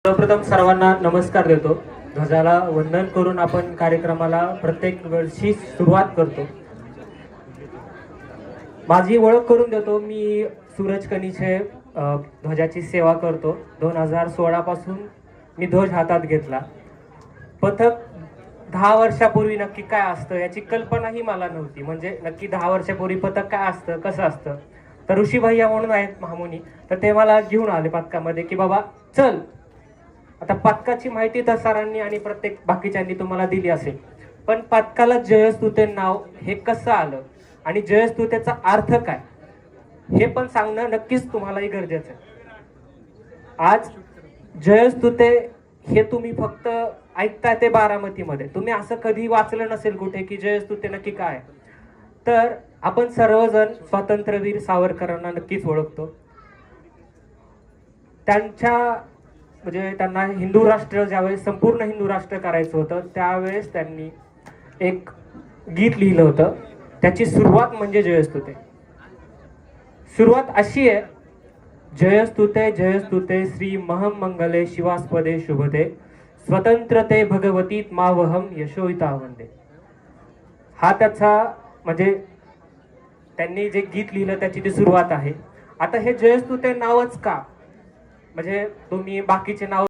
सर्वप्रथम सर्वांना नमस्कार देतो. ध्वजाला वंदन करून आपण कार्यक्रमाला प्रत्येक वर्षी सुरुवात करतो. माझी ओळख करून देतो. मी सूरज कनीचे ध्वजाची सेवा करतो. 2016 पासून मी ध्वज हातात घेतला. पथक 10 वर्षापूर्वी नक्की काय असतं याची कल्पनाही मला नव्हती. म्हणजे नक्की 10 वर्षापूर्वी पथक काय असतं, कसं असतं. तर ऋषी भैया म्हणून आहेत महामुनी, तर ते मला घेऊन आले पथकामध्ये की बाबा चल. आता पथकाची माहिती तर सरांनी आणि प्रत्येक बाकीच्यांनी तुम्हाला दिली असेल, पण पथकाला जयस्तुते नाव हे कसं आलं आणि जयस्तुतेचा अर्थ काय हे पण सांगणं नक्कीच तुम्हालाही गरजेचं आहे. आज जयस्तुते हे तुम्ही फक्त ऐकताय ते बारामतीमध्ये, तुम्ही असं कधी वाचलं नसेल कुठे की जयस्तुते नक्की काय. तर आपण सर्वजण स्वातंत्र्यवीर सावरकरांना नक्कीच ओळखतो. त्यांच्या म्हणजे त्यांना हिंदू राष्ट्र ज्यावेळेस संपूर्ण हिंदू राष्ट्र करायचं होतं त्यावेळेस त्यांनी एक गीत लिहिलं होतं. त्याची सुरुवात म्हणजे जयस्तुते. सुरुवात अशी आहे, जयस्तुते जयस्तुते श्री महम मंगले शिवास्पदे शुभते स्वतंत्रते भगवतीत मावहम यशोहिता वंदे. हा त्याचा म्हणजे त्यांनी जे गीत लिहिलं त्याची ती सुरुवात आहे. आता हे जयस्तुते नावच का, म्हणजे तुम्ही बाकीचे नाव